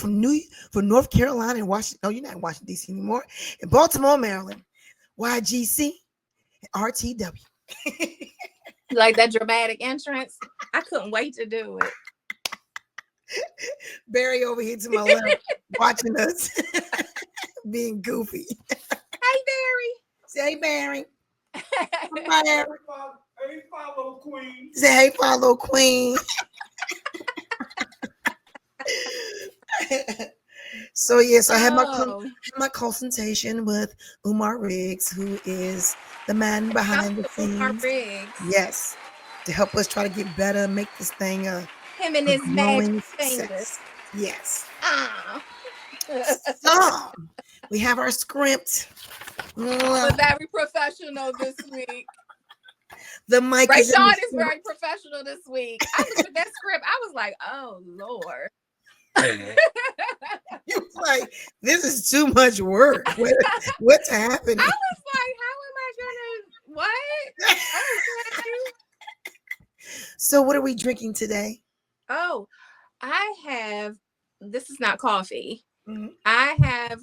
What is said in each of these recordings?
from North Carolina and Washington. No, you're not in Washington, D.C. anymore. In Baltimore, Maryland. YGC and RTW. Like that dramatic entrance. I couldn't wait to do it. Barry over here to my left watching us being goofy. Hey, Barry. Say, hey, Barry. Hey, follow queen. Say, hey, follow queen. So yes, I had my consultation with Umar Riggs, who is the man behind the scenes. Umar Riggs. Yes, to help us try to get better, make this thing him and his magic fingers. Yes. Ah. So we have our script. We're very professional this week. The mic Rayshawn is very professional this week. I looked at that script. I was like, oh Lord. You was like, this is too much work. What's happening? I was like, how am I gonna what? So what are we drinking today? Oh, I have, this is not coffee. Mm-hmm. I have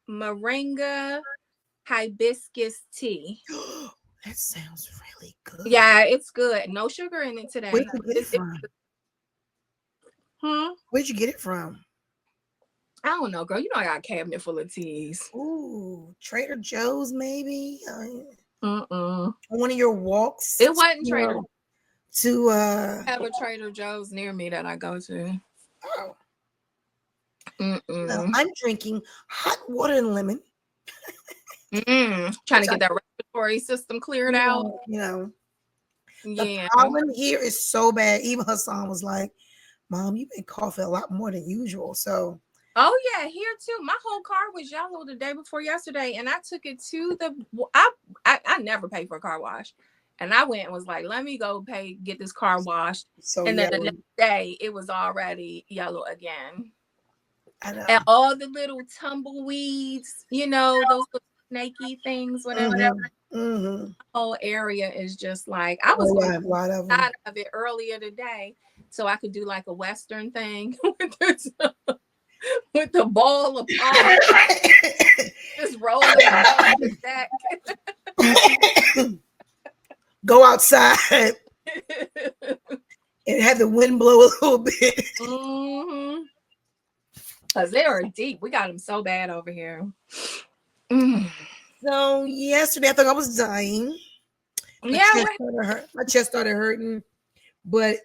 moringa hibiscus tea. That sounds really good. Yeah, it's good. No sugar in it today. Where'd you get it from? Where'd you get it from? I don't know, girl. You know I got a cabinet full of teas. Ooh, Trader Joe's maybe? One of your walks? It wasn't Trader to I have a Trader Joe's near me that I go to. Oh. No, I'm drinking hot water and lemon. Trying to get that respiratory system cleared out. You know. Yeah. The pollen here is so bad. Even Hassan was like, Mom, you've been coughing a lot more than usual. So oh yeah, here too. My whole car was yellow the day before yesterday, and I took it to the I never pay for a car wash. And I went and was like, let me go get this car washed. So and then yellow. The next day it was already yellow again. I know. And all the little tumbleweeds, you know, those little snaky things, whatever. The whole area is just like, I was out of it earlier today so I could do like a Western thing with the ball of pollen just rolling on the deck. Go outside and have the wind blow a little bit. Because they are deep. We got them so bad over here. So yesterday I thought I was dying. My chest started hurting, but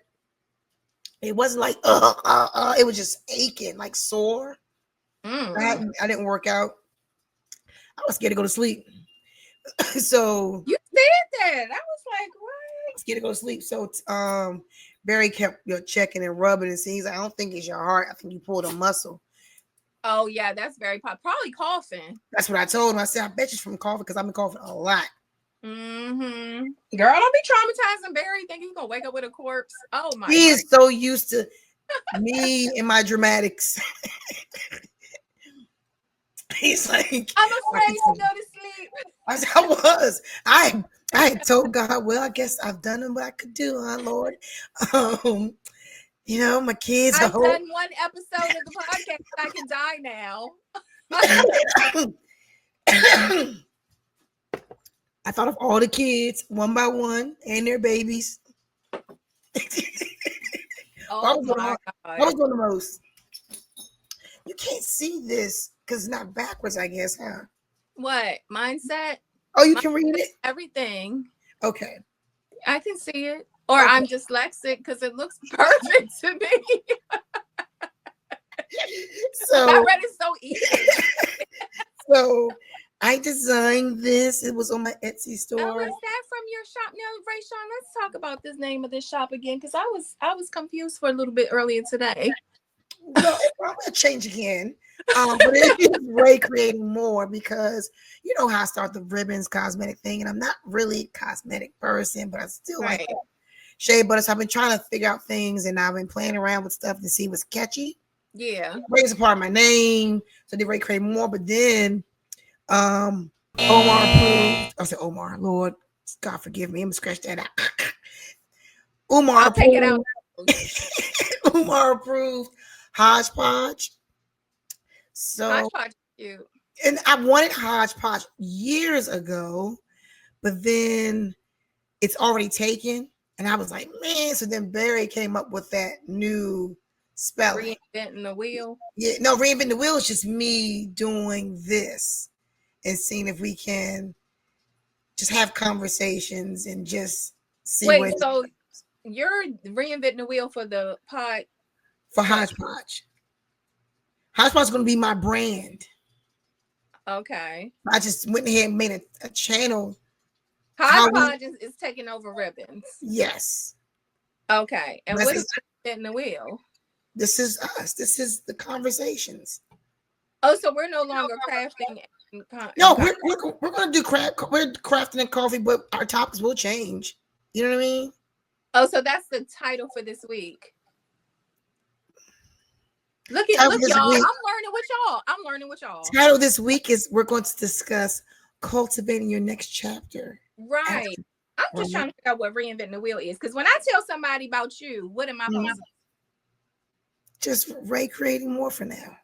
it wasn't like it was just aching, like sore. I didn't work out. I was scared to go to sleep. So you said that. I was like, what? I was scared to go to sleep. So Barry kept checking and rubbing and seeing. He's like, I don't think it's your heart. I think you pulled a muscle. Oh yeah, that's very probably coughing. That's what I told him. I said, I bet you from coughing because I've been coughing a lot. Girl, don't be traumatizing Barry thinking he's gonna wake up with a corpse. Oh my He is so used to me and my dramatics. He's like, I'm afraid to go to sleep. I had told God, well, I guess I've done what I could do, Lord. You know, my kids. I've done one episode of the podcast. I can die now. I thought of all the kids one by one and their babies. Oh my God. I was doing the most. You can't see this because it's not backwards, I guess, huh? What? Mindset? Oh, you can read it? Everything. Okay. I can see it. Or I'm dyslexic because it looks perfect to me. So I read it so easy. So I designed this. It was on my Etsy store. Oh, is that from your shop? No, Rayshawn, let's talk about this name of this shop again because I was confused for a little bit earlier today. Well, I'm gonna change again. But it is Ray creating more because you know how I start the ribbons cosmetic thing, and I'm not really a cosmetic person, but I still like shea butter. So I've been trying to figure out things, and I've been playing around with stuff to see what's catchy. Yeah, Ray's a part of my name, so did Ray create more? But then, Omar approved. I said Omar, Lord, God forgive me. I'm gonna scratch that out. Umar I'll take it out. Umar approved Hodgepodge. So Hodgepodge cute. And I wanted Hodgepodge years ago, but then it's already taken. And I was like, man. So then Barry came up with that new spelling. Reinventing the wheel. Yeah, no, reinventing the wheel is just me doing this and seeing if we can just have conversations and just see. Wait, so you're reinventing the wheel for the pod? For Hodgepodge. Hodgepodge is going to be my brand. Okay. I just went ahead and made a channel. Hodgepodge is taking over ribbons. Yes. Okay. And what is reinventing the wheel? This is us. This is the conversations. Oh, so we're no longer crafting. No, we're going to do craft. We're crafting and coffee, but our topics will change. You know what I mean? Oh, so that's the title for this week. Look, y'all. I'm learning with y'all. Title this week is we're going to discuss cultivating your next chapter. Right. I'm just trying to figure out what reinventing the wheel is. Because when I tell somebody about you, what am I supposed to do? Just recreating more for now.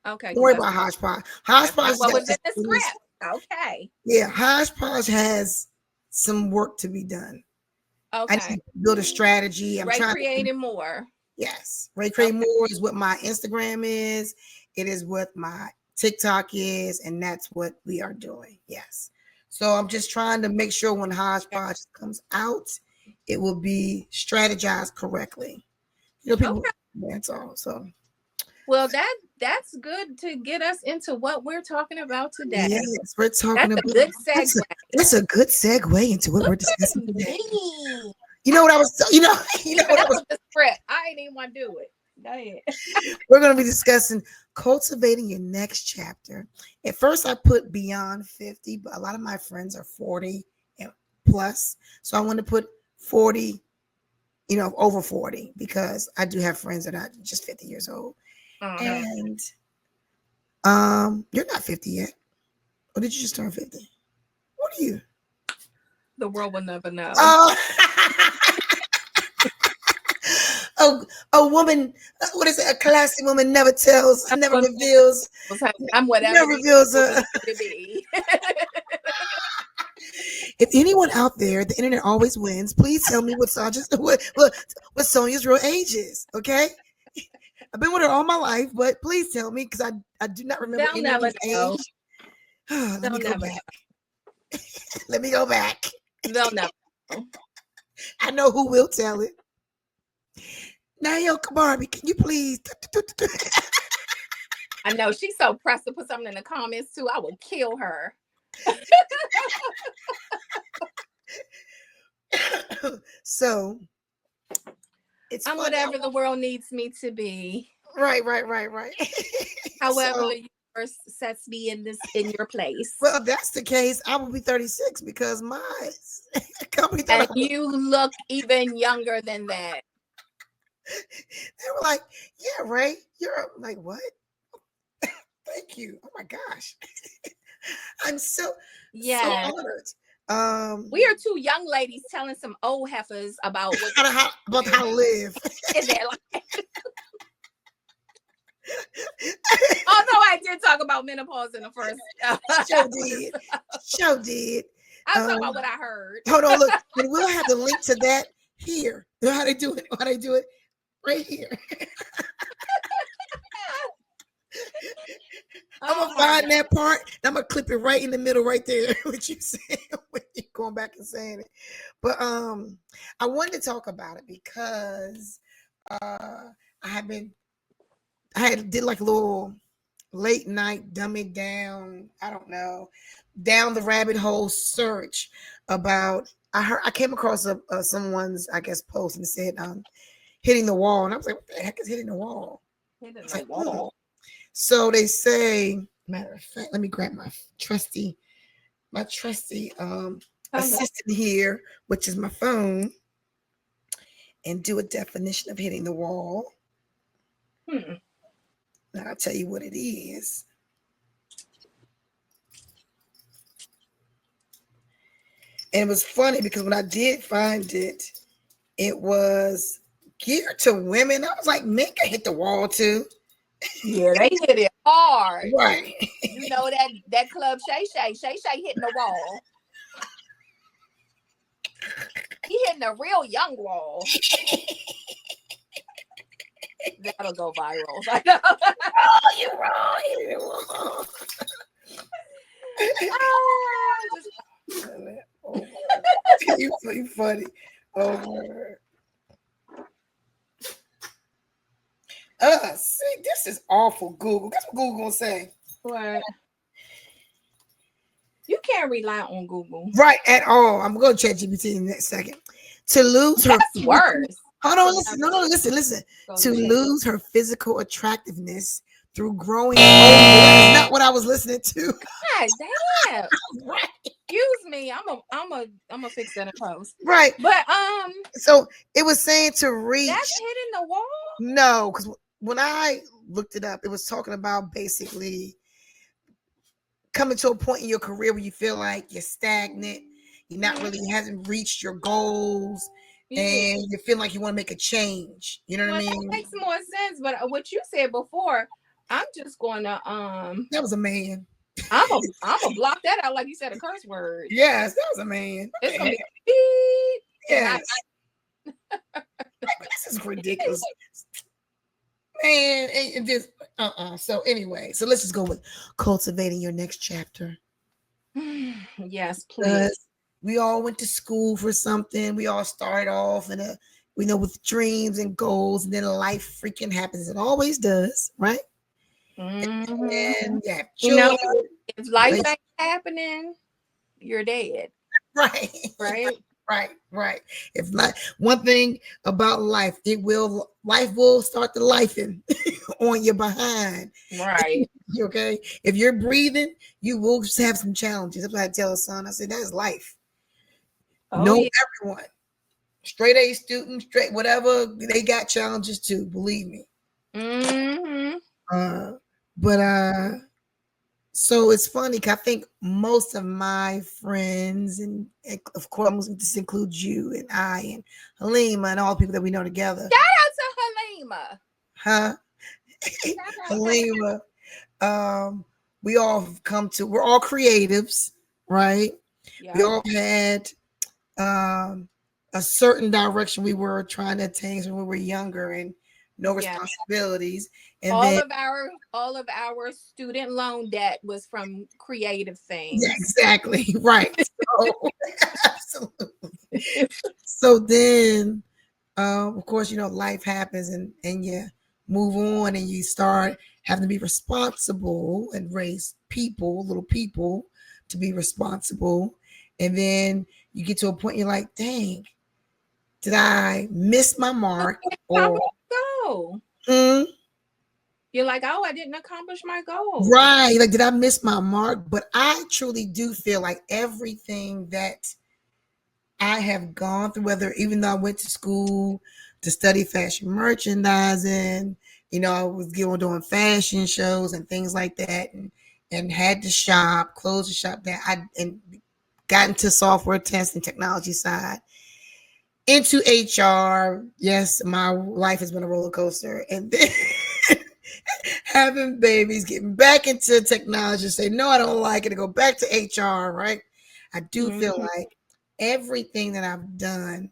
Okay. Don't worry about Hodgepodge. Hodgepodge was in the script. Okay. Yeah, Hodgepodge has some work to be done. Okay. I need to build a strategy. I'm recreating more. Yes. Recreating more is what my Instagram is. It is what my TikTok is, and that's what we are doing. Yes. So I'm just trying to make sure when Hodgepodge comes out, it will be strategized correctly. You know, people. That's all. So. Well, that's good to get us into what we're talking about today. Yes, we're talking about. Good segue. That's a good segue into what we're discussing today. You know what I was. You know what I was. The script. I ain't even want to do it. Go ahead. We're going to be discussing cultivating your next chapter. At first, I put beyond 50, but a lot of my friends are 40 and plus. So I want to put 40, over 40, because I do have friends that are just 50 years old. And you're not 50 yet. Or did you just turn 50? What are you? The world will never know. A woman, what is it? A classy woman never reveals. I'm whatever. Never reveals her. If anyone out there, the internet always wins. Please tell me what Sonia's real age is. Okay, I've been with her all my life, but please tell me, because I do not remember anyone's age. Let me go back. Let me go back. They'll never know. I know who will tell it. Nayo Kabari, can you please? I know she's so pressed to put something in the comments too. I would kill her. So I'm whatever the world needs me to be. Right. However, the universe sets me in your place. Well, if that's the case, I will be 36 because my company. And you look even younger than that. They were like, "Yeah, Ray, you're like what?" Thank you. Oh my gosh, I'm so honored. We are two young ladies telling some old heifers about how to live in their life. Although I did talk about menopause in the first show did. I'm talking about what I heard. Hold on, look, and we'll have the link to that here. You know how they do it? How they do it? Right here. I'm gonna find that part. And I'm gonna clip it right in the middle, right there. What you saying? When you going back and saying it, but I wanted to talk about it because I did like a little late night dumb it down. I don't know, down the rabbit hole search about. I came across someone's post and said hitting the wall, and I was like, what the heck is hitting the wall? Hitting the wall. So they say, matter of fact, let me grab my trusty assistant here, which is my phone, and do a definition of hitting the wall. Now I'll tell you what it is. And it was funny because when I did find it, it was geared to women. I was like, men can hit the wall too. Yeah, they hit it hard. Right. You know that club Shay hitting the wall. He hitting a real young wall. That'll go viral. Oh, you're wrong. Oh, you funny. Oh, see, this is awful, Google. Guess what Google gonna say? What? You can't rely on Google. Right, at all. I'm going to ChatGPT in the next second. To lose her... That's worse. Hold on, listen. No, listen. To lose her physical attractiveness through growing... Oh, that is not what I was listening to. God damn. Right. Excuse me. I'm a fix that in post. Right. But so it was saying to reach... That's hitting the wall? No, because when I looked it up, it was talking about basically coming to a point in your career where you feel like you're stagnant, you're not really hasn't reached your goals, and you feel like you want to make a change. You know what I mean? That makes more sense. But what you said before, I'm just gonna that was a man. I'm a block that out like you said a curse word. Yes, that was a man. It's gonna be yes. This is ridiculous. Man, and just so anyway, so let's just go with cultivating your next chapter. Yes, please. We all went to school for something. We all started off with dreams and goals, and then life freaking happens. It always does, right? Mm-hmm. And yeah, if life ain't happening, you're dead. Right. Right. If not, one thing about life, life will start the lifing on your behind. Right. Okay. If you're breathing, you will have some challenges. That's what I tell a son. I said, that's life. Everyone. Straight A student, straight whatever, they got challenges too, believe me. Mm-hmm. So it's funny because I think most of my friends, and of course, this includes you and I and Halima and all the people that we know together. Shout out to Halima. Huh? Halima. We all we're all creatives, right? Yeah. We all had a certain direction we were trying to attain when we were younger and no responsibilities. And all of our student loan debt was from creative things. Yeah, exactly. Right. So, absolutely. So then, of course, life happens and you move on and you start having to be responsible and raise little people to be responsible. And then you get to a point you're like, dang, did I miss my mark? Or go? You're like, oh, I didn't accomplish my goal. Right. Like, did I miss my mark? But I truly do feel like everything that I have gone through, even though I went to school to study fashion merchandising, I was doing fashion shows and things like that, and had to close the shop that and got into software testing technology side, into HR. Yes, my life has been a roller coaster. And then having babies, getting back into technology, say, no, I don't like it, to go back to HR, right? I do feel like everything that I've done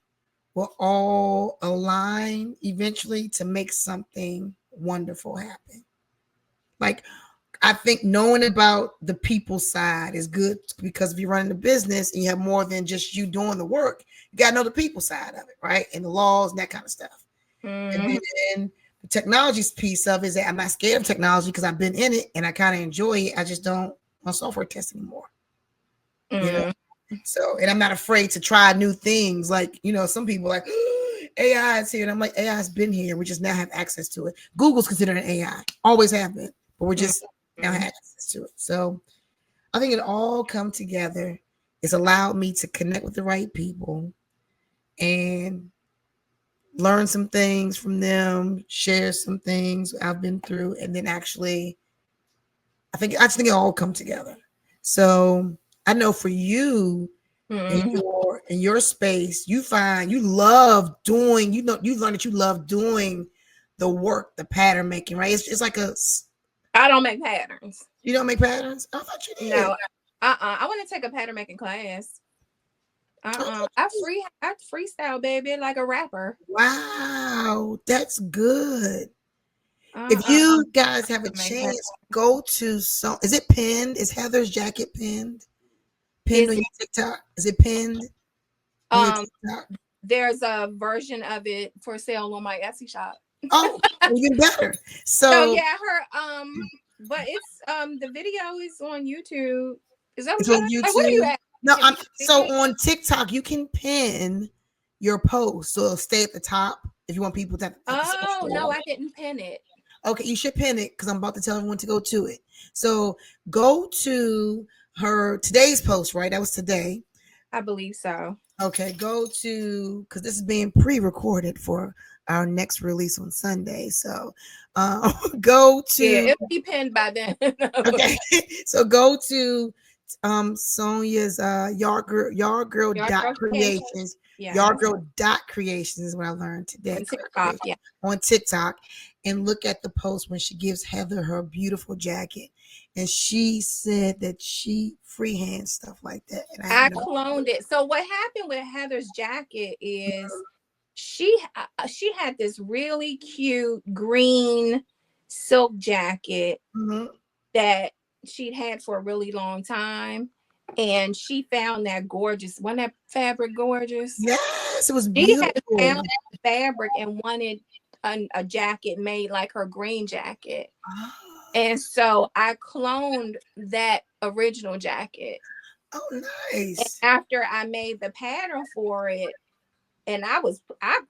will all align eventually to make something wonderful happen. Like, I think knowing about the people side is good, because if you're running a business and you have more than just you doing the work, you got to know the people side of it, right? And the laws and that kind of stuff. And then the technology piece of it is that I'm not scared of technology because I've been in it and I kind of enjoy it. I just don't want software test anymore. So, and I'm not afraid to try new things. Like, some people are like, AI is here. And I'm like, AI has been here. We just now have access to it. Google's considered an AI. Always have been. But we're just now have access to it. So I think it all come together. It's allowed me to connect with the right people and learn some things from them, share some things I've been through, and then actually, I just think it all come together. So I know for you, in your space, you find you love doing, you learn that you love doing the work, the pattern making, right? It's like I don't make patterns. You don't make patterns? I thought you did. No. I want to take a pattern making class. I freestyle, baby, like a rapper. Wow, that's good. If you guys have a chance, go to is it pinned? Is Heather's jacket pinned? Pinned on your TikTok? Is it pinned on your TikTok? There's a version of it for sale on my Etsy shop. Oh, even better. So yeah, but it's the video is on YouTube. Is that what on YouTube? Like, what are you at? No, so on TikTok you can pin your post, so it'll stay at the top if you want people to. Oh no, I didn't pin it. Okay, you should pin it because I'm about to tell everyone to go to it. So go to her today's post, right? That was today. I believe so. Okay, go to, because this is being pre-recorded for our next release on Sunday. So go to. Yeah, it'll be pinned by then. Okay, so go to Sonia's Yard Girl dot creations. Yeah. Yard Girl dot creations is what I learned today. On TikTok, yeah. On TikTok, and look at the post when she gives Heather her beautiful jacket, and she said that she freehand stuff like that. And I cloned it. So what happened with Heather's jacket is she had this really cute green silk jacket that she'd had for a really long time, and she found that gorgeous. Wasn't that fabric gorgeous? Yes, it was beautiful. She had found that fabric and wanted a jacket made like her green jacket. And so I cloned that original jacket. Oh, nice. And after I made the pattern for it, and I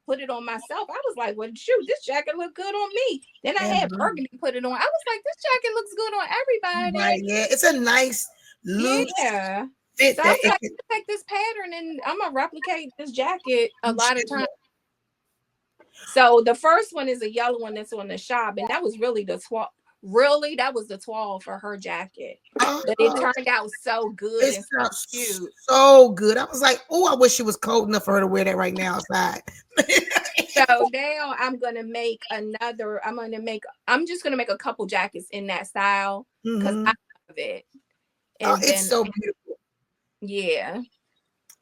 put it on myself. I was like, well, shoot, this jacket look good on me. Then I had Burgundy put it on. I was like, this jacket looks good on everybody. Right, yeah, it's a nice loose fit. So I was like, take this pattern and I'm gonna replicate this jacket a lot of times. So the first one is a yellow one that's on the shop, and that was really the that was the toile for her jacket. But it turned out so good and so cute. So good. I was like, oh, I wish it was cold enough for her to wear that right now outside. So now I'm gonna make I'm just gonna make a couple jackets in that style because I love it. And it's so beautiful. Yeah.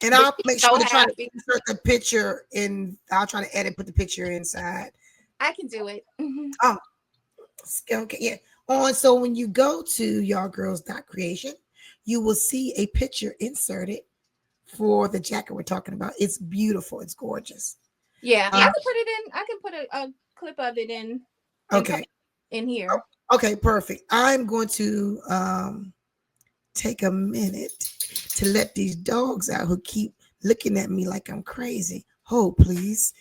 And I'll make sure to try to insert the picture in. I'll try to put the picture inside. I can do it. Oh, okay, yeah. So when you go to yardgirls.creation, you will see a picture inserted for the jacket we're talking about. It's beautiful. It's gorgeous. Yeah, I can put it in. I can put a clip of it in. Okay. In here. Okay, perfect. I'm going to take a minute to let these dogs out who keep looking at me like I'm crazy. Hold, please.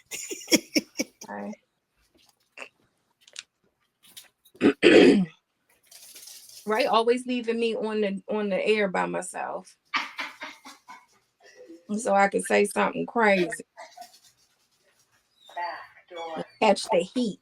All right. Right, always leaving me on the air by myself, so I could say something crazy. Catch the heat.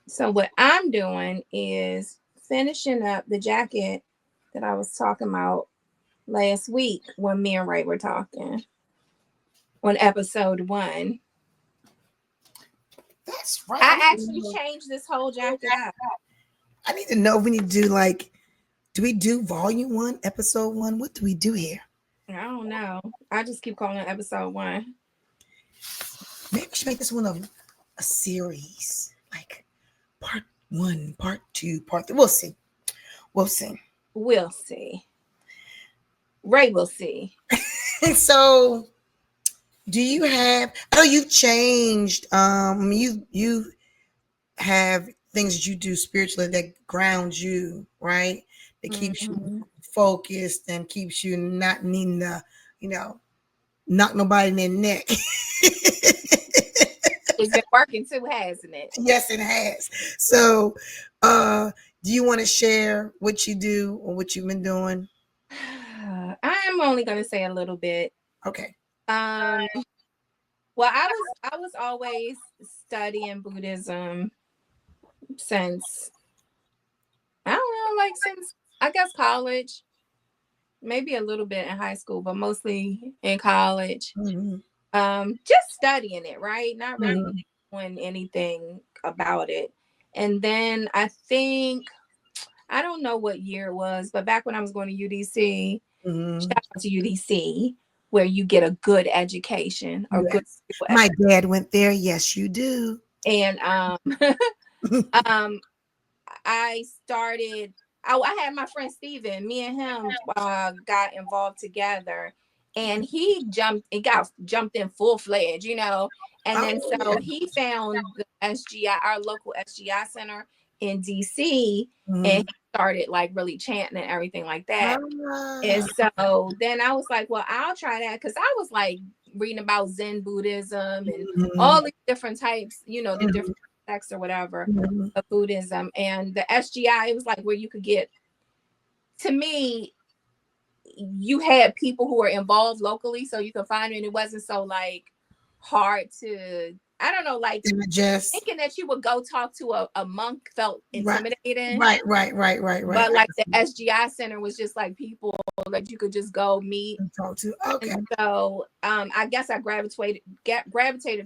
So what I'm doing is finishing up the jacket that I was talking about last week when me and Ray were talking on episode 1. That's right. I actually changed this whole jacket up. I need to know if we need to do do we do volume 1, episode 1? What do we do here? I don't know. I just keep calling it episode 1. Maybe we should make this one a series, like part 1, part 2, part 3. We'll see. We'll see. We'll see. Ray will see. So, do you have? I know you've changed. You have things that you do spiritually that ground you, right? That keeps you focused and keeps you not needing to, knock nobody in their neck. It's been working too, hasn't it? Yes, it has. So, do you want to share what you do or what you've been doing? I'm only going to say a little bit. Okay. Well, I was always studying Buddhism since, I don't know, like since I guess college, maybe a little bit in high school, but mostly in college. Just studying it, right? Not really doing anything about it. And then I think, I don't know what year it was, but back when I was going to UDC, shout out to UDC, where you get a good education or good. My dad went there. Yes, you do. And I started. I had my friend Steven. Me and him got involved together, and he got jumped in full fledged, you know. And then so he found the SGI, our local SGI center in DC, and he started like really chanting and everything like that. And so then I was like, well, I'll try that, because I was like reading about Zen Buddhism and all these different types, you know, the different sects or whatever of Buddhism. And the SGI, it was like where you could get, to me, you had people who were involved locally, so you could find it, and it wasn't so like hard to, I don't know, like just thinking that you would go talk to a monk felt intimidating. Right. But like the SGI center was just like people that you could just go meet and talk to. Okay. And so I guess I gravitated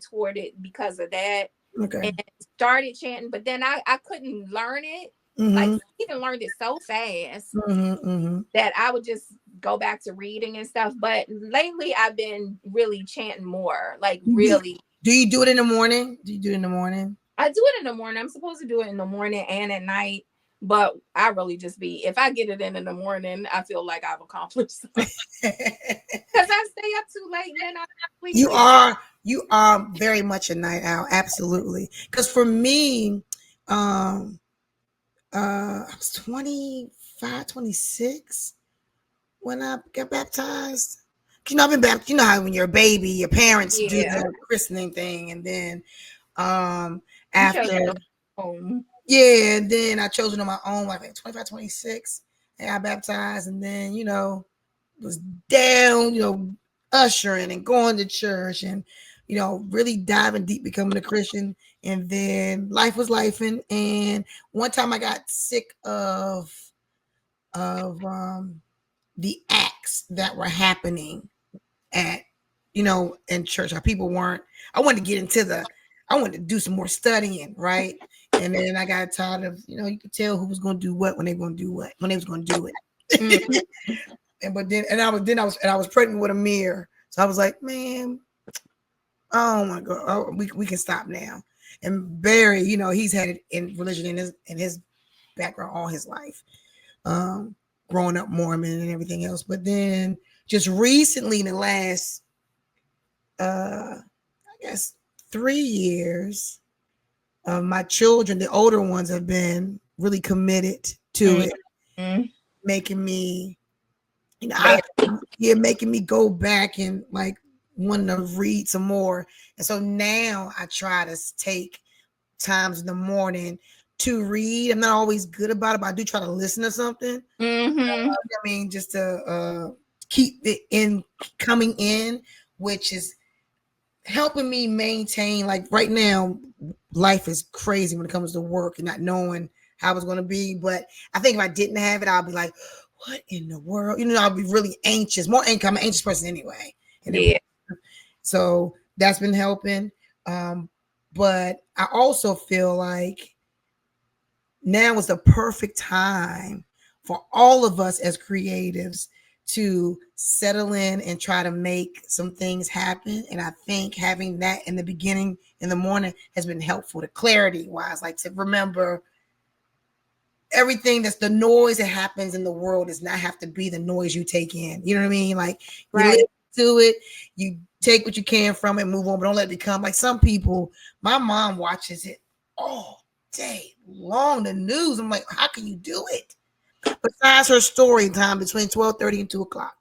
toward it because of that. Okay. And started chanting, but then I couldn't learn it. Like, even learned it so fast that I would just go back to reading and stuff. But lately I've been really chanting more, like really. Do you do it in the morning? I do it in the morning. I'm supposed to do it in the morning and at night, but I really just if I get it in the morning, I feel like I've accomplished something. Because I stay up too late and then I sleep. You are very much a night owl, absolutely. Because for me, I was 25, 26 when I got baptized. You know, I've been baptized. You know how when you're a baby, your parents do the christening thing, and then after, and then I chose it on my own, like 25, 26, and I baptized, and then, you know, was down, you know, ushering and going to church, and, you know, really diving deep, becoming a Christian. And then life was lifing. And one time I got sick of the acts that were happening at, you know, in church. How people weren't. I wanted to get into I wanted to do some more studying, right? And then I got tired of, you know, you could tell who was going to do what when they were going to do what, when they was going to do it. I was pregnant with a mirror. So I was like, man, oh my God, we can stop now. And Barry, you know, he's had it in religion in his background all his life, growing up Mormon and everything else. But then just recently, in the last, I guess 3 years, my children, the older ones, have been really committed to it, making me, you know, making me go back and like wanting to read some more. And so now I try to take times in the morning to read. I'm not always good about it, but I do try to listen to something. I mean, just to keep it coming in, which is helping me maintain. Like right now, life is crazy when it comes to work and not knowing how it's going to be. But I think if I didn't have it, I'll be like, what in the world? You know, I'll be really anxious, more anxious. I'm an anxious person anyway. And so that's been helping. But I also feel like now is the perfect time for all of us as creatives to settle in and try to make some things happen. And I think having that in the beginning, in the morning, has been helpful to clarity wise, like to remember everything that's the noise that happens in the world does not have to be the noise you take in. You know what I mean? Like, you listen to it, you take what you can from it, move on, but don't let it become like some people. My mom watches it all day long, the news. I'm like, how can you do it? Besides her story time between 12:30 and 2 o'clock.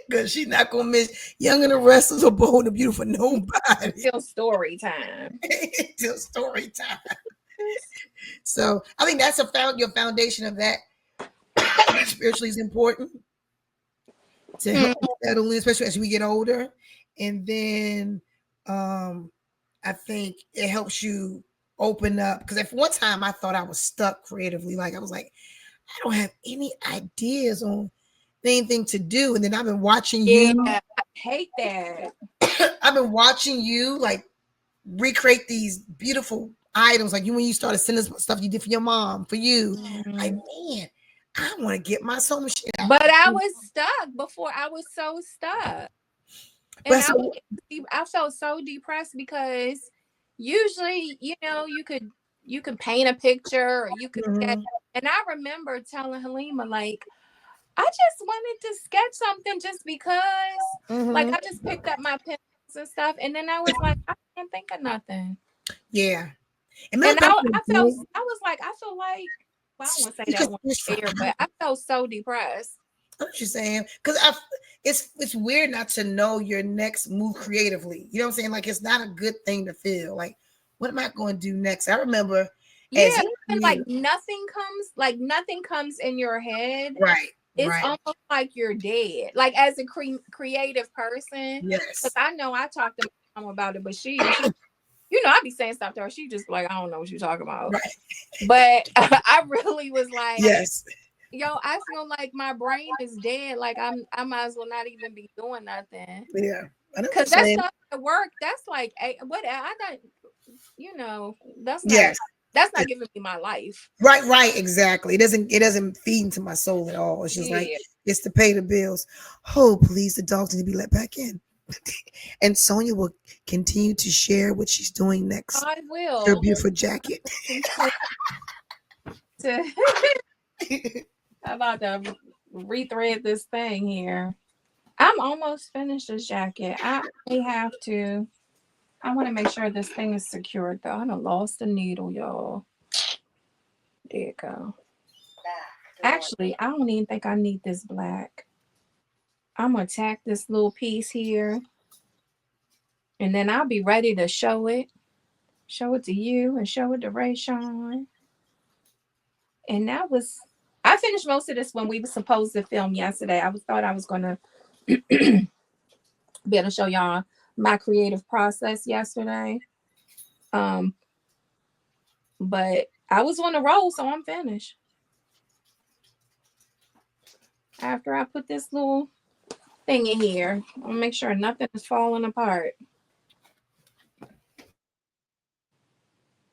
Because she's not going to miss Young and the Restless or Bold and Beautiful nobody. Till story time. Till story time. So I think that's your foundation of that spiritually is important to help settle in, especially as we get older. And then I think it helps you open up. Because at one time I thought I was stuck creatively. Like I was like, I don't have any ideas on anything to do. And then I've been watching you. I hate that. I've been watching you like recreate these beautiful items. Like you when you started sending stuff you did for your mom, for you. Like, man, I want to get my sewing machine out. But I was stuck before. I was so stuck. And I felt so depressed because usually, you know, you could paint a picture or you could sketch. And I remember telling Halima, like, I just wanted to sketch something just because. Like I just picked up my pencils and stuff. And then I was like, I can't think of nothing. Yeah. And I was like, I feel like, well, I don't want to say that one there, but I felt so depressed. What you're saying? Because it's weird not to know your next move creatively. You know what I'm saying? Like it's not a good thing to feel. Like, what am I going to do next? I remember, and like nothing comes in your head. Right. It's almost like you're dead. Like as a creative person. Yes. Because I know I talked to my mom about it, but she you know, I be saying stuff to her. She just like, I don't know what you're talking about. Right. But I really was like, yes. Yo, I feel like my brain is dead. Like I might as well not even be doing nothing. Yeah, because that's not work. That's like what I don't. You know, that's not. That's not giving me my life. Right, exactly. It doesn't feed into my soul at all. It's just like it's to pay the bills. Oh, please, the dogs need to be let back in. And Sonia will continue to share what she's doing next. I will. Her beautiful jacket. I'm about to rethread this thing here. I'm almost finished this jacket. I may have to. I want to make sure this thing is secured though. I done lost the needle, y'all. There you go. Actually, I don't even think I need this black. I'm gonna tack this little piece here. And then I'll be ready to show it. Show it to you and show it to Rayshawn. And I finished most of this when we were supposed to film yesterday. I thought I was gonna be able to show y'all my creative process yesterday. But I was on a roll, so I'm finished. After I put this little thing in here, I'll make sure nothing is falling apart.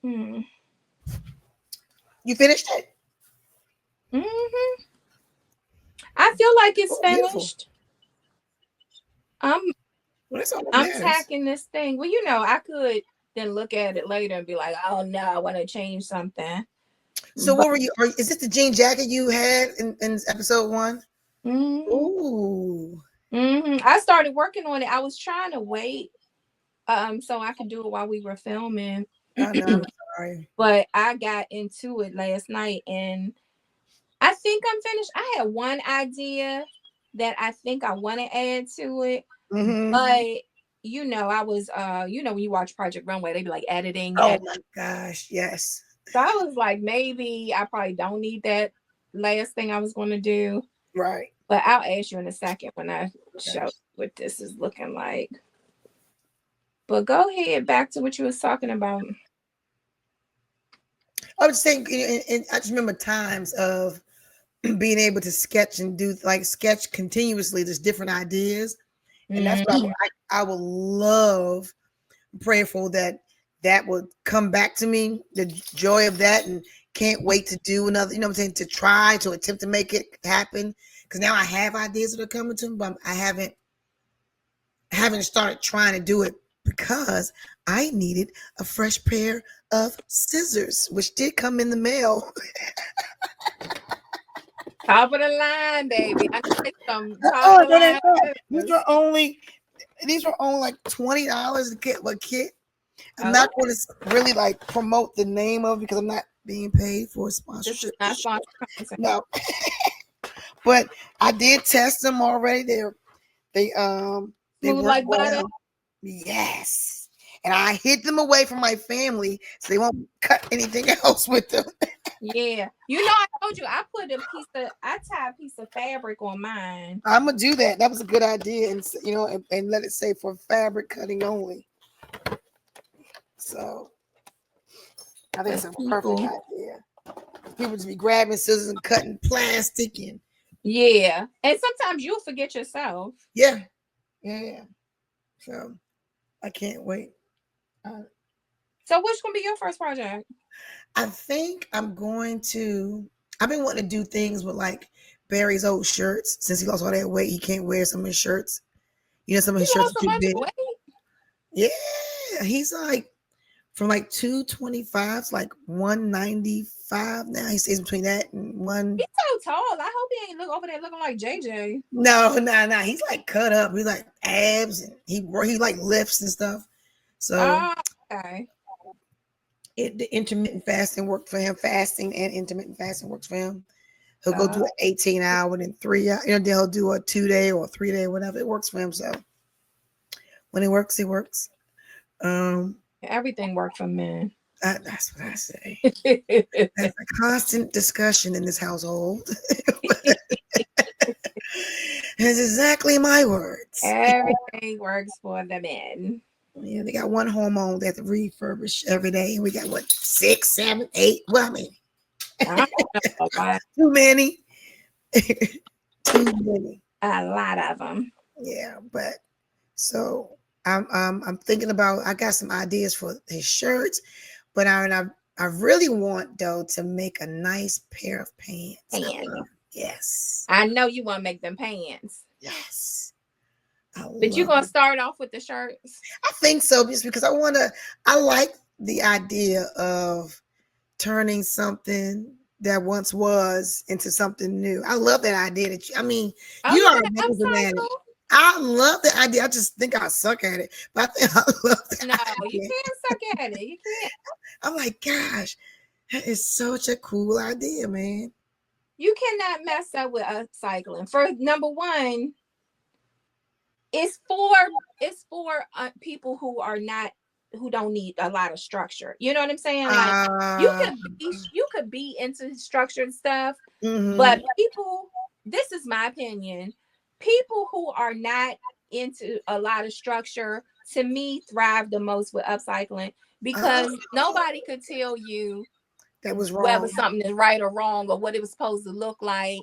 You finished it? I feel like it's finished. Beautiful. I'm tacking this thing. Well, you know, I could then look at it later and be like, oh no, I want to change something. So what were you? Is this the jean jacket you had in episode 1? Ooh. I started working on it. I was trying to wait so I could do it while we were filming. Oh, no, I'm sorry. But I got into it last night and I think I'm finished. I had one idea that I think I want to add to it. But you know, I was you know, when you watch Project Runway, they be like editing. Oh my gosh, yes. So I was like, maybe I probably don't need that last thing I was going to do. Right. But I'll ask you in a second when I show what this is looking like. But go ahead, back to what you was talking about. I was saying, and I just remember times of being able to sketch and do sketch continuously. There's different ideas, and that's what I would love. Prayerful that would come back to me, the joy of that, and can't wait to do another. You know what I'm saying? To try to attempt to make it happen. Because now I have ideas that are coming to me, but I haven't started trying to do it because I needed a fresh pair of scissors, which did come in the mail. Top of the line, baby. I need some These were only like $20 to get a kit. I'm not going to really promote the name of it because I'm not being paid for a sponsorship. This is not sponsored. No. But I did test them already. They work like well. Butter. Yes. and I hid them away from my family so they won't cut anything else with them. Yeah. I told you I tie a piece of fabric on mine. I'm gonna do that. That was a good idea, and let it say for fabric cutting only. So I think it's a perfect idea. People just be grabbing scissors and cutting plastic and and sometimes you'll forget yourself. Yeah. So I can't wait. So what's gonna be your first project? I think I've been wanting to do things with like Barry's old shirts. Since he lost all that weight, he can't wear some of his shirts. Some of his shirts are too big. Yeah, he's like from like 225 to like 195 now. He stays between that and one. He's so tall. I hope he ain't over there looking like JJ. No. He's like cut up. He's like abs and he like lifts and stuff. So okay. The intermittent fasting worked for him. Fasting and intermittent fasting works for him. He'll go do an 18-hour and then 3 hours. Then he'll do a 2-day or 3-day, whatever. It works for him. So when it works, it works. Everything worked for men. That's what I say. That's a constant discussion in this household. That's exactly my words. Everything works for the men. Yeah, they got one hormone they have to refurbish every day. We got 6, 7, 8. Well, I mean, too many. Too many. A lot of them. Yeah, but so I'm thinking about. I got some ideas for his shirts, but I really want though to make a nice pair of pants. Yes. I know you want to make them pants. Yes. But you're gonna start off with the shirts? I think so, just because I like the idea of turning something that once was into something new. I love that idea. You are amazing at it. I love the idea. I just think I suck at it, but I think I love that. No, you can't suck at it. You can't. I'm like, gosh, that is such a cool idea, man. You cannot mess up with upcycling. For number one, it's for people who don't need a lot of structure. You know what I'm saying? Like you could be into structured stuff, but people, this is my opinion, people who are not into a lot of structure, to me, thrive the most with upcycling, because nobody could tell you that was wrong, whether something is right or wrong, or what it was supposed to look like.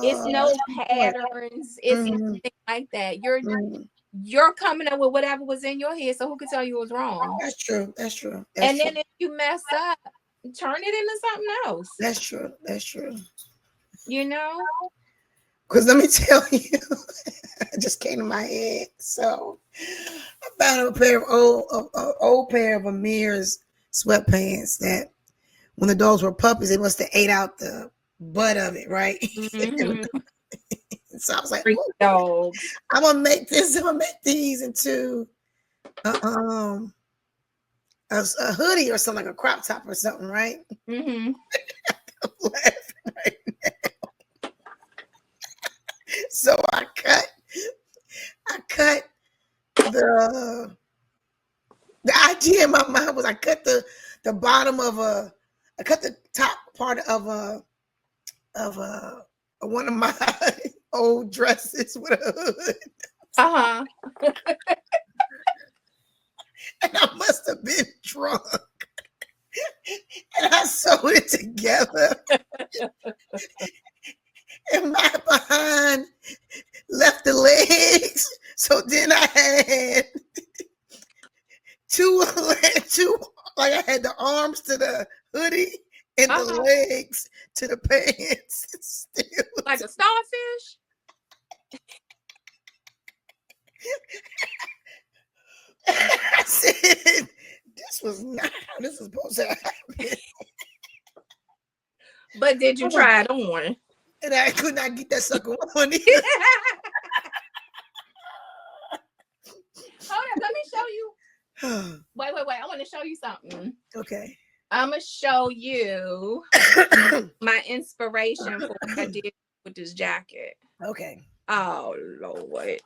It's no patterns. It's nothing like that. You're coming up with whatever was in your head. So who could tell you it was wrong? That's true. And then if you mess up, turn it into something else. That's true. Because let me tell you, it just came to my head. So I found a pair of old pair of Amir's sweatpants that when the dogs were puppies, they must have ate out the butt of it, right? So I was like, dogs. I'm gonna make these into a hoodie or something, like a crop top or something, right? I'm laughing right now. So I cut the idea in my mind was I cut the bottom of I cut the top part of one of my old dresses with a hood. And I must have been drunk. And I sewed it together. And my behind left the legs. So then I had two, like I had the arms to the hoodie and the legs to the pants. Still. Like a starfish? I said, this was not how this was supposed to happen. But did you try it on? And I could not get that sucker on either. Hold on, let me show you. Wait. I want to show you something. Okay. I'm going to show you my inspiration for what I did with this jacket. Okay. Oh, Lord.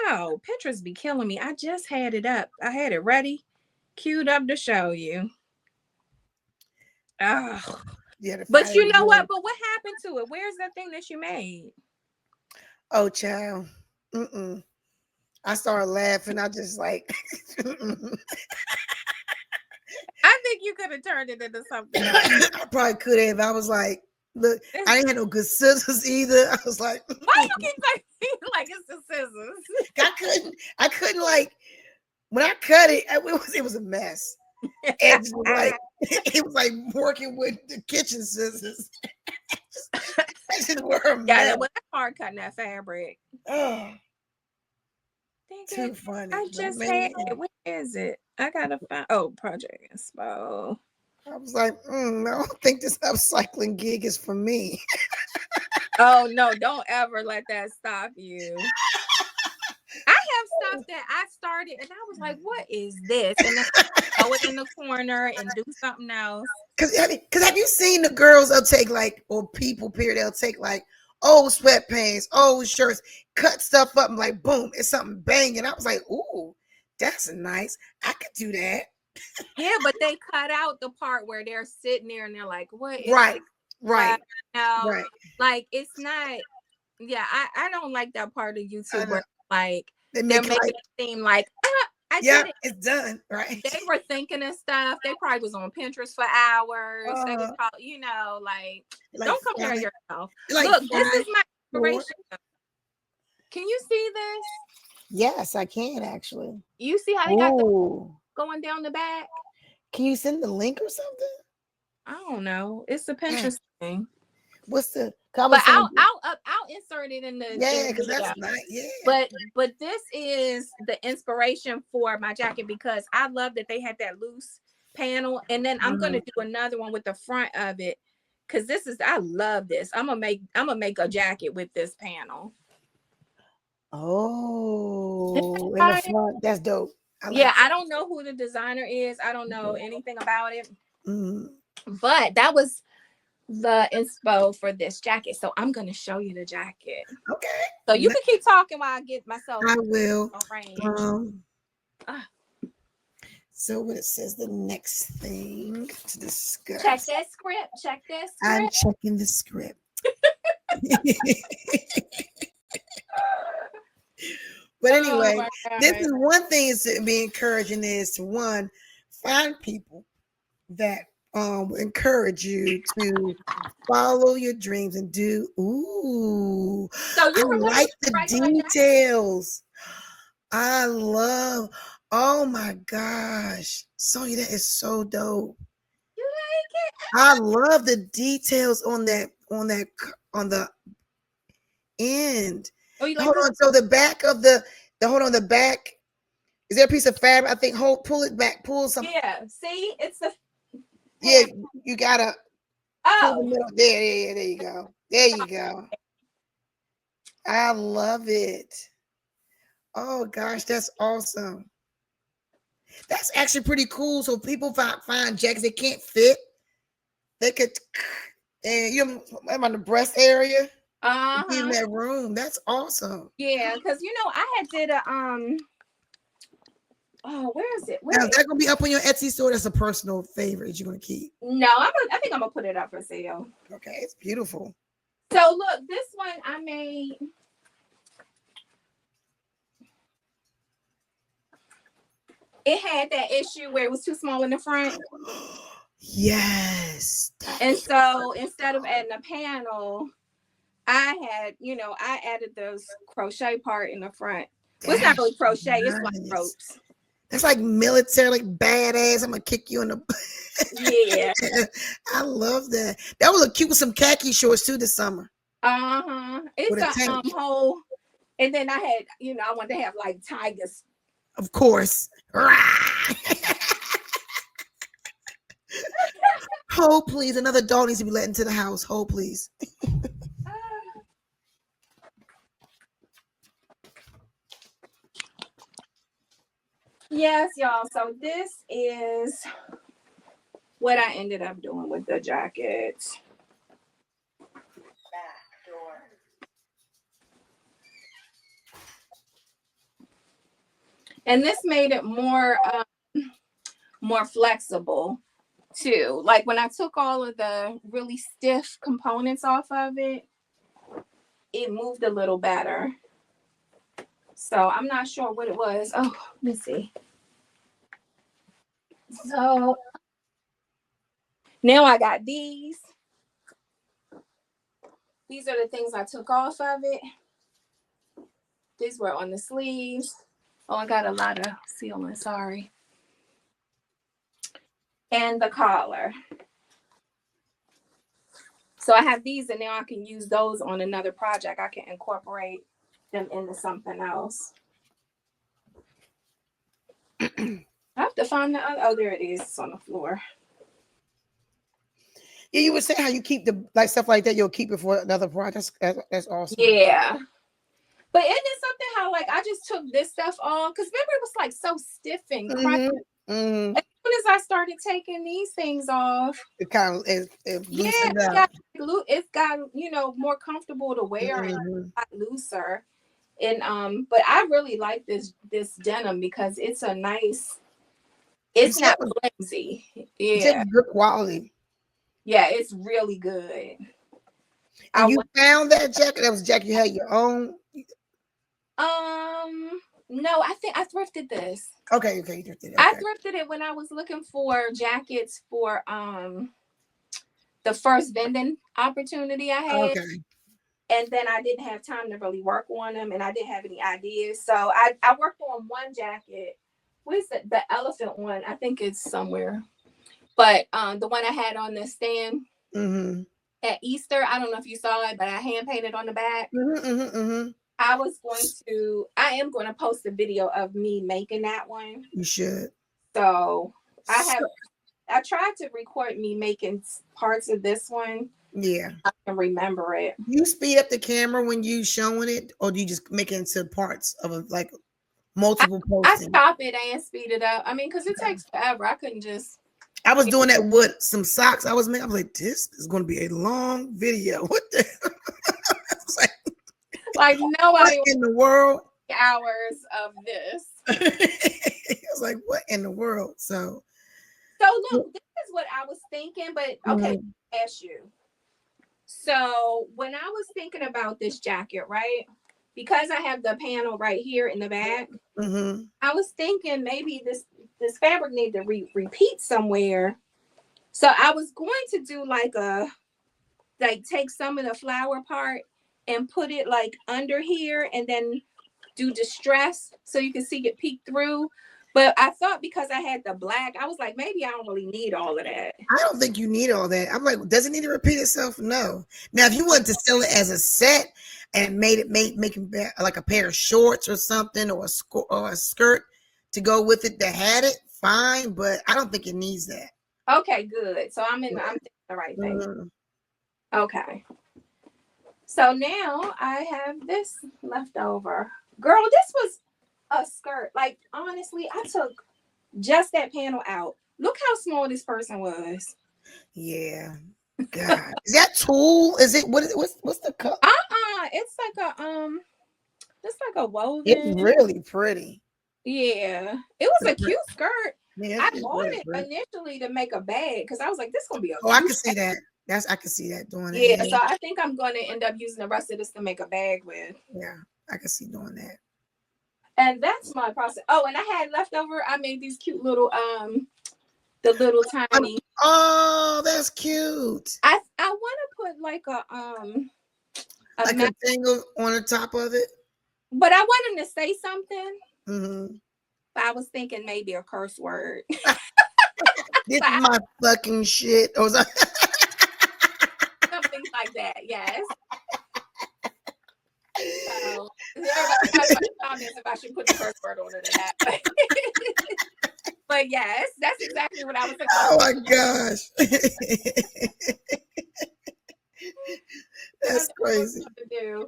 know, Pinterest be killing me. I just had it up. I had it ready, queued up to show you. Oh, yeah. But you know what? But what happened to it? Where's that thing that you made? Oh, child. I started laughing. I just like. I think you could have turned it into something else. I probably could have. I was like, look, I didn't have no good scissors either. I was like, why you keep saying like it's the scissors? I couldn't like when I cut it. It was a mess. It was like it was like working with the kitchen scissors. That just were a mess. Yeah, that's hard cutting that fabric. Oh, too funny. I just had it. Where is it? I gotta find. Oh, Project Inspo. I was like, I don't think this upcycling gig is for me. Oh no! Don't ever let that stop you. I have stuff that I started and I was like, "What is this?" And then I throw it in the corner and do something else. Because have you seen the girls? They'll take like, or people, period. They'll take like old sweatpants, old shirts, cut stuff up, and like, boom, it's something banging. I was like, ooh, that's nice. I could do that. Yeah, but they cut out the part where they're sitting there and they're like, "What?" Right. No, like it's not. Yeah, I don't like that part of YouTube where like they're making it seem like I did it. It's done. Right. They were thinking of stuff. They probably was on Pinterest for hours. They was probably, like don't compare yourself. Like look, this is my inspiration. Can you see this? Yes, I can actually. You see how they got the going down the back? Can you send the link or something? I don't know. It's a Pinterest thing. What's the? But I'll insert it in the because that's nice. Yeah. But this is the inspiration for my jacket because I love that they had that loose panel, and then I'm gonna do another one with the front of it because I love this. I'm gonna make a jacket with this panel. Oh, in the front, that's dope. I don't know who the designer is. I don't know anything about it. But that was the inspo for this jacket. So I'm going to show you the jacket. Okay. So you can keep talking while I get myself. I will. So what it says, the next thing to discuss. Check that script. I'm checking the script. But anyway, this is one thing is to be encouraging is to one, find people that encourage you to follow your dreams and do. Ooh, so I like the details. I love. Oh my gosh, Sonya, that is so dope. You like it? I love the details on the end. Oh, you like hold on. So the back of the back. Is there a piece of fabric? I think pull it back, pull something. Yeah, see, it's the. Yeah, you gotta. Pull the middle. There you go. There you go. I love it. Oh gosh, that's awesome. That's actually pretty cool. So people find jackets that can't fit. They could, and you know, on the breast area. In that room. That's awesome. Yeah, because I did a oh, where is it? Now, is that gonna be up on your Etsy store? That's a personal favorite you're gonna keep. No, I think I'm gonna put it up for sale. Okay, it's beautiful. So look, this one I made. It had that issue where it was too small in the front. Yes. And so instead of adding a panel, I had, I added those crochet part in the front. Well, it's not really crochet, it's like ropes. That's like military, like badass. I'm gonna kick you in the yeah. I love that. That would look cute with some khaki shorts too this summer. It's a whole, and then I had, I wanted to have like tigers. Of course. Hold, please. Another dog needs to be let into the house. Hold, please. Yes, y'all. So this is what I ended up doing with the jacket. Back door. And this made it more flexible too. Like when I took all of the really stiff components off of it, it moved a little better. So I'm not sure what it was. Oh, let me see. So now I got these. These are the things I took off of it. These were on the sleeves. Oh, I got a lot of sealing, sorry. And the collar. So I have these, and now I can use those on another project. I can incorporate them into something else. I have to find the other. Oh, there it is. It's on the floor. Yeah, you would say how you keep the like stuff like that. You'll keep it for another project. That's awesome. Yeah. But isn't it something how like I just took this stuff off? Because remember it was like so stiff and crunchy. Mm-hmm. As soon as I started taking these things off, it kind of loosened up. It's got more comfortable to wear and a lot looser. And but I really like this denim because it's a nice. It's not flimsy. Yeah, good quality. Yeah, it's really good. And you found that jacket? That was a jacket you had your own? No, I think I thrifted this. Okay, you thrifted it. Okay. I thrifted it when I was looking for jackets for the first vending opportunity I had. Okay. And then I didn't have time to really work on them, and I didn't have any ideas. So I worked on one jacket. What is it? The elephant one. I think it's somewhere. But the one I had on the stand at Easter, I don't know if you saw it, but I hand painted on the back. I am going to post a video of me making that one. You should. So I tried to record me making parts of this one. Yeah. I can remember it. You speed up the camera when you showing it, or do you just make it into parts of like multiple postings? I chop it and speed it up. I mean, because it takes forever. I couldn't just. I was doing that with some socks I was making. I was like, this is going to be a long video. What the like nobody in the world hours of this. I was like, what in the world? So look, this is what I was thinking, but okay, ask you. So when I was thinking about this jacket, right? Because I have the panel right here in the back, I was thinking maybe this fabric need to repeat somewhere. So I was going to do take some of the flower part and put it like under here and then do distress so you can see it peek through. But I thought because I had the black, I was like, maybe I don't really need all of that. I don't think you need all that. I'm like, does it need to repeat itself? No. Now, if you wanted to sell it as a set and make like a pair of shorts or something or a skirt to go with it that had it, fine. But I don't think it needs that. Okay, good. So I'm thinking the right thing. Okay. So now I have this left over. Girl, this was a skirt. Like, honestly, I took just that panel out. Look how small this person was. Yeah. God. Is that tulle? Is it what's the color? It's like a woven. It's really pretty. Yeah. It was a cute skirt. Yeah, I bought it initially to make a bag because I was like, this is gonna be a I can see that. I can see that doing it. Yeah, so I think I'm gonna end up using the rest of this to make a bag with. Yeah, I can see doing that. And that's my process. Oh, and I had leftover. I made these cute little the little tiny. Oh, that's cute. I want to put like a thing on the top of it. But I want him to say something. But I was thinking maybe a curse word. This is my fucking shit. Or something like that. Yes. So everybody comments if I should put the curse word on it or not. But yes, that's exactly what I was thinking. Oh my gosh. That's crazy. To do.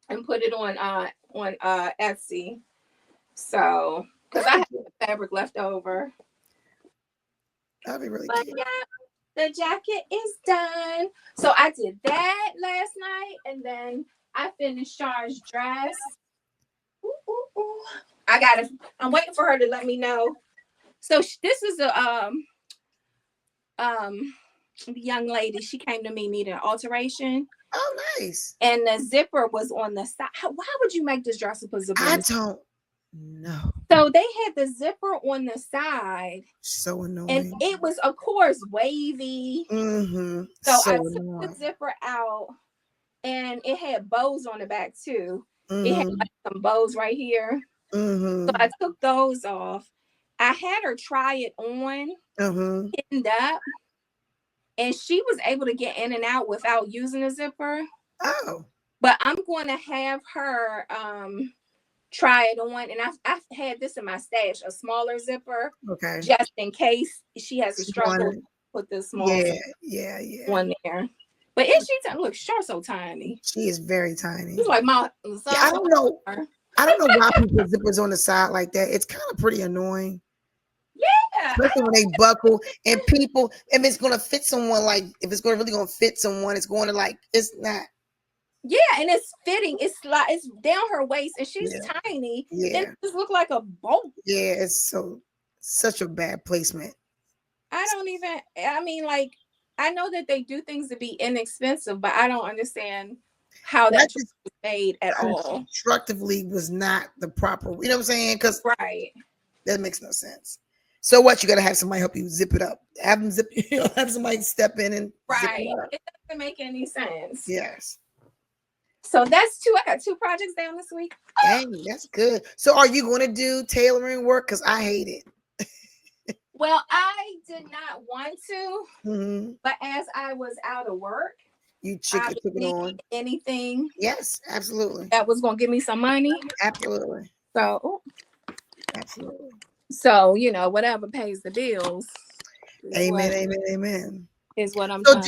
And put it on Etsy. So, because I have fabric left over. That'd be really cute. Yeah, the jacket is done. So I did that last night, and then I finished Char's dress. I'm waiting for her to let me know. So this is a young lady. She came to me needing an alteration. Oh, nice. And the zipper was on the side. Why would you make this dress with a zipper? I don't know. So they had the zipper on the side. So annoying. And it was, of course, wavy. Mm-hmm. So I took the zipper out, and it had bows on the back too. Mm-hmm. It had like some bows right here. Mm-hmm. So I took those off. I had her try it on, pinned up, and she was able to get in and out without using a zipper. Oh. But I'm going to have her try it on, and I've had this in my stash, a smaller zipper, just in case she has a struggle with this small zipper on there. But is she look, she's so tiny. She is very tiny. She's like my son. Yeah, I don't know why people put zippers on the side like that. It's kind of pretty annoying. Yeah, especially when they buckle and people, if it's gonna fit someone, like if it's really gonna fit someone, it's going to like, it's not. Yeah, and it's fitting. It's like it's down her waist, and she's tiny. Yeah, it just look like a bolt. Yeah, it's such a bad placement. I mean, like, I know that they do things to be inexpensive, but I don't understand how that was made at all. Constructively was not the proper. You know what I'm saying? Because that makes no sense. So what? You gotta have somebody help you zip it up. Have them zip. Have somebody step in and zip it up. It doesn't make any sense. Yes. So that's two. I got 2 projects down this week. Dang, that's good. So are you going to do tailoring work? Because I hate it. Well, I did not want to, but as I was out of work, you took it on. Anything? Yes, absolutely. That was going to give me some money. Absolutely. So, absolutely. So, you know, whatever pays the bills. Amen, amen. Is what I'm so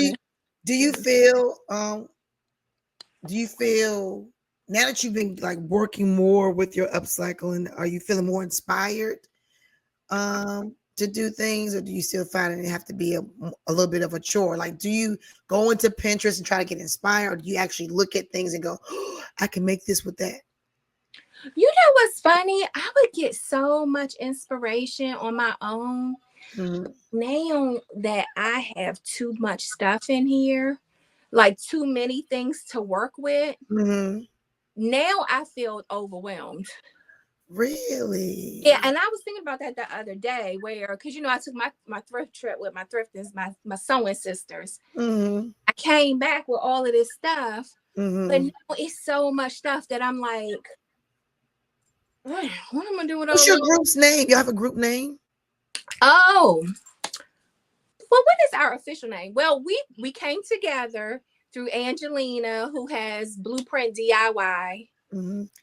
do you feel now that you've been like working more with your upcycling, are you feeling more inspired to do things, or do you still find it have to be a little bit of a chore? Like, do you go into Pinterest and try to get inspired, or do you actually look at things and go, oh, I can make this with that? You know what's funny? I would get so much inspiration on my own. Now that I have too much stuff in here, like too many things to work with, now I feel overwhelmed. Really? Yeah, and I was thinking about that the other day, because I took my thrift trip with my thrifters, my sewing sisters. I came back with all of this stuff, but now it's so much stuff that I'm like, what am I gonna do with all? What's your group's name? You have a group name? Oh, well, what is our official name? Well, we came together through Angelina, who has Blueprint DIY.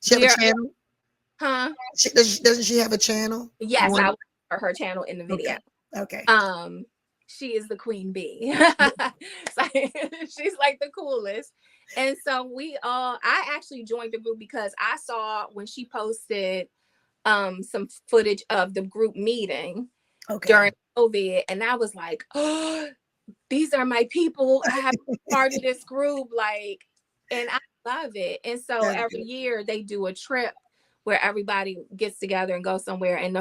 She have a channel? Huh? Doesn't she have a channel? Yes, I watched her channel in the video. Okay. She is the queen bee. She's like the coolest. And so I actually joined the group because I saw when she posted some footage of the group meeting during COVID, and I was like, oh, these are my people. I have part of this group, like, and I love it. And so every year they do a trip where everybody gets together and goes somewhere. And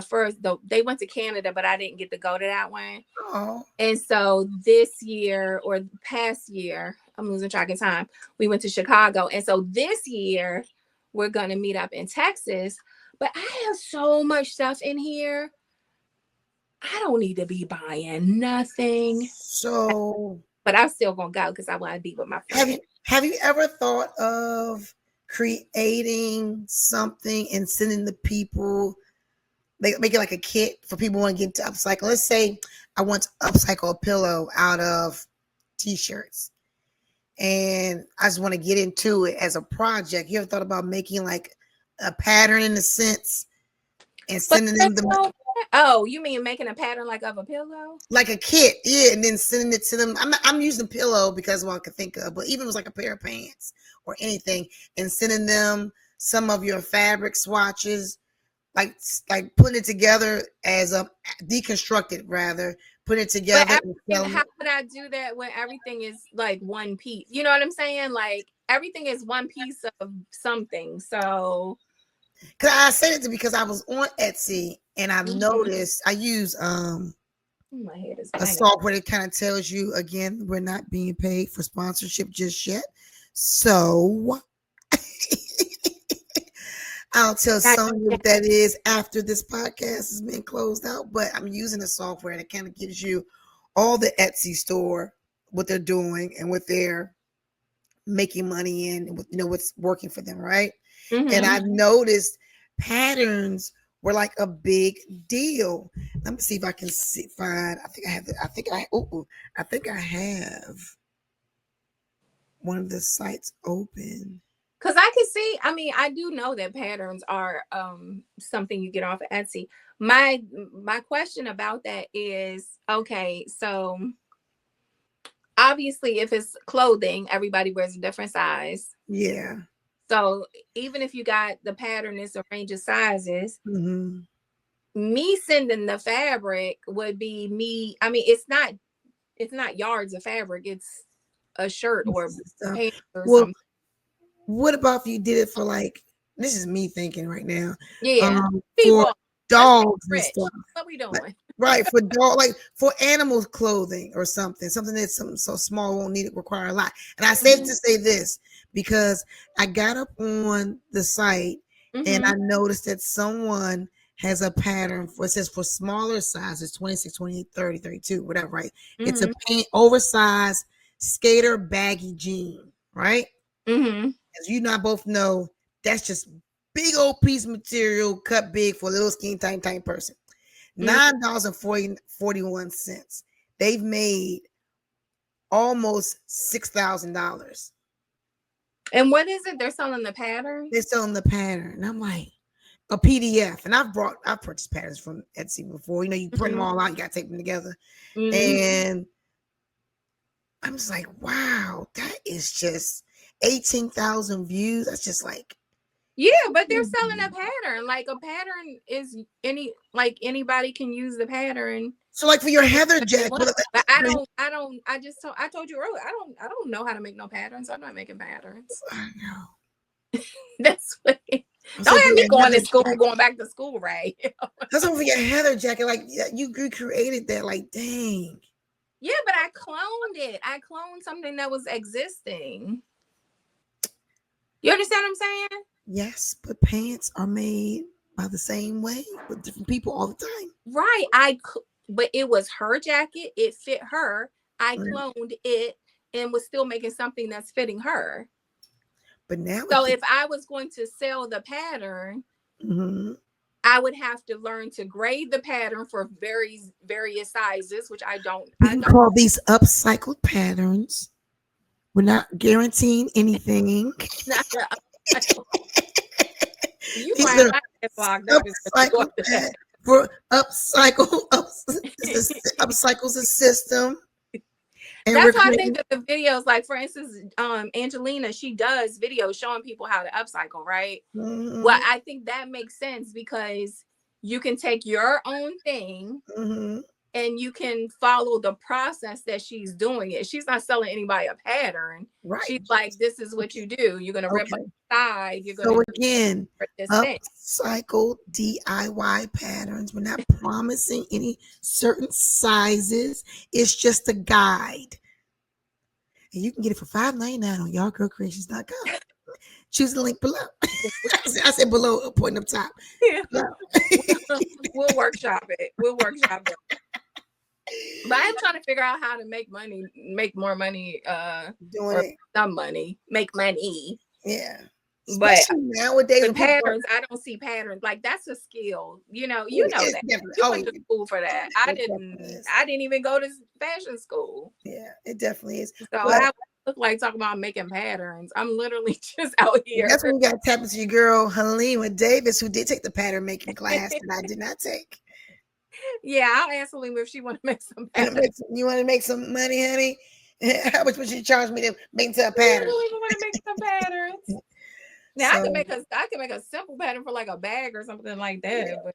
they went to Canada, but I didn't get to go to that one. Oh. And so this year or past year, I'm losing track of time, we went to Chicago. And so this year we're going to meet up in Texas, but I have so much stuff in here. I don't need to be buying nothing. So, but I'm still going to go because I want to be with my friends. Have you ever thought of creating something and sending the people, make it like a kit for people who want to get into upcycle? Let's say I want to upcycle a pillow out of t-shirts and I just want to get into it as a project. You ever thought about making like a pattern in a sense and sending them the... Oh, you mean making a pattern like of a pillow? Like a kit, yeah, and then sending it to them. I'm using pillow because what I could think of, but even if it was like a pair of pants or anything, and sending them some of your fabric swatches, like putting it together as a deconstructed, rather put it together. How would I do that when everything is like one piece? You know what I'm saying? Like everything is one piece of something. So Because I said it because I was on Etsy and I've noticed I use my head is a software that kind of tells you, again, we're not being paid for sponsorship just yet. So I'll tell Sonya what that is after this podcast has been closed out. But I'm using a software that kind of gives you all the Etsy store, what they're doing and what they're making money in, what's working for them, right? And I've noticed patterns were like a big deal. Let me see if I can find. I think I have one of the sites open. Because I can see, I mean, I do know that patterns are something you get off of Etsy. My question about that is, okay, so obviously if it's clothing, everybody wears a different size. Yeah. So even if you got the pattern is a range of sizes, me sending the fabric would be me. I mean, it's not yards of fabric. It's a shirt or pants or something. What about if you did it for like, this is me thinking right now. Yeah. For dogs and stuff. What we doing? Like, right, for dog, like for animal clothing or something that's something so small won't require a lot. And I said to say this because I got up on the site and I noticed that someone has a pattern it says for smaller sizes, 26, 28, 30, 32, whatever, right? It's a oversized skater baggy jean, right? As you and I both know, that's just big old piece of material cut big for a little skinny tiny person. $9.41. They've made almost $6,000. And what is it? They're selling the pattern? They're selling the pattern. And I'm like, a PDF. And I've purchased patterns from Etsy before. You print them all out, you gotta take them together. And I'm just like, wow, that is just 18,000 views. That's just like, yeah, but they're selling a pattern. Like a pattern is anybody can use the pattern. So like for your Heather jacket. But I told you earlier, I don't know how to make no patterns. I'm not making patterns. I know. That's what don't have me going to school, going back to school, right? That's over your Heather jacket. Like you created that, like, dang. Yeah, but I cloned it. I cloned something that was existing. You understand what I'm saying? Yes, but pants are made by the same way with different people all the time. Right. But it was her jacket. It fit her. I cloned it and was still making something that's fitting her. But now, so if I was going to sell the pattern, I would have to learn to grade the pattern for various sizes, which I don't. We can call these upcycled patterns. We're not guaranteeing anything. You might not get locked up for upcycles a system. And that's why I think that the videos, like for instance, Angelina, she does videos showing people how to upcycle, right? Well, I think that makes sense because you can take your own thing and you can follow the process that she's doing it. She's not selling anybody a pattern. Right. She's like, this is what you do. You're going to rip on the side. You're going upcycle DIY patterns. We're not promising any certain sizes. It's just a guide. And you can get it for $5.99 on y'allgirlcreations.com. Choose the link below. I said below, pointing up top. Yeah. We'll workshop it. But I'm trying to figure out how to make more money, doing it. Some money, make money. Yeah. But nowadays, the patterns, I don't see patterns. Like that's a skill, you know that. You went to school for that. I didn't even go to fashion school. Yeah, it definitely is. So I look like talking about making patterns. I'm literally just out here. That's when you got to tap into your girl Halima Davis, who did take the pattern making class that I did not take. Yeah, I'll ask Halima if she want to make some patterns. You want to make some money, honey? How much would you charge me to make into a pattern? I really want to make some patterns. Now I can make a simple pattern for like a bag or something like that, but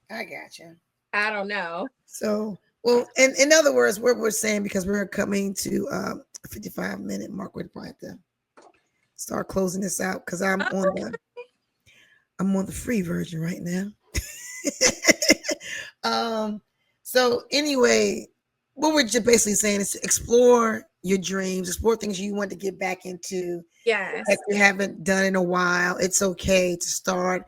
I got you. I don't know. So, well, in other words, what we're saying, because we're coming to a 55-minute mark, we'd probably have to start closing this out because I'm on the. I'm on the free version right now. So anyway, what we're just basically saying is to explore your dreams, explore things you want to get back into. Yes. That you haven't done in a while. It's okay to start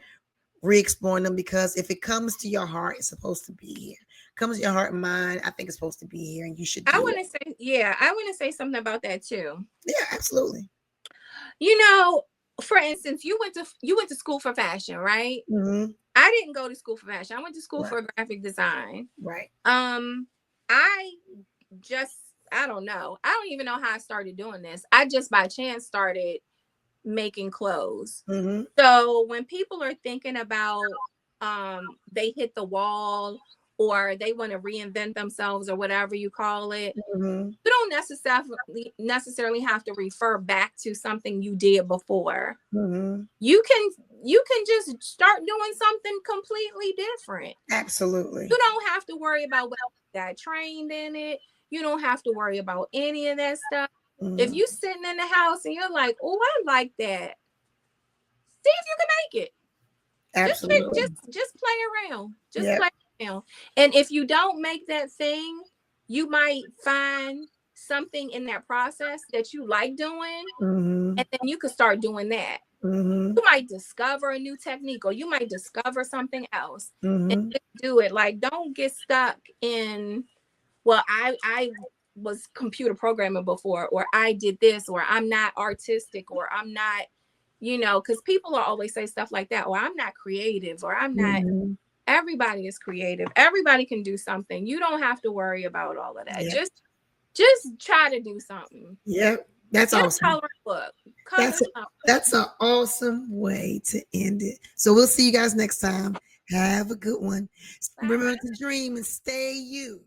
re-exploring them, because if it comes to your heart, it's supposed to be here. Comes to your heart and mind, I think it's supposed to be here, and you should do I want it. to say, yeah, I want to say something about that too. Yeah, absolutely. You know, for instance, you went to school for fashion, right? Mm-hmm. I didn't go to school for fashion. I went to school Right. for graphic design. Right. I just, I don't know. I don't even know how I started doing this. I just by chance started making clothes. Mm-hmm. So when people are thinking about they hit the wall or they want to reinvent themselves or whatever you call it, Mm-hmm. you don't necessarily have to refer back to something you did before. Mm-hmm. You can just start doing something completely different. Absolutely. You don't have to worry about whether you got trained in it. You don't have to worry about any of that stuff. Mm-hmm. If you sitting in the house and you're like, oh, I like that, see if you can make it. Absolutely. Just play around. Just Yep. play around. And if you don't make that thing, you might find something in that process that you like doing, Mm-hmm. and then you could start doing that. Mm-hmm. You might discover a new technique, or you might discover something else, Mm-hmm. and just do it. Like, don't get stuck in, well, I was computer programming before, or I did this, or I'm not artistic, or I'm not, because people always say stuff like that, or I'm not creative, or I'm not. Mm-hmm. Everybody is creative. Everybody can do something. You don't have to worry about all of that. Yep. Just try to do something. Yep. That's Just awesome. color a book. That's an awesome way to end it. So we'll see you guys next time. Have a good one. Bye. Remember to dream and stay you.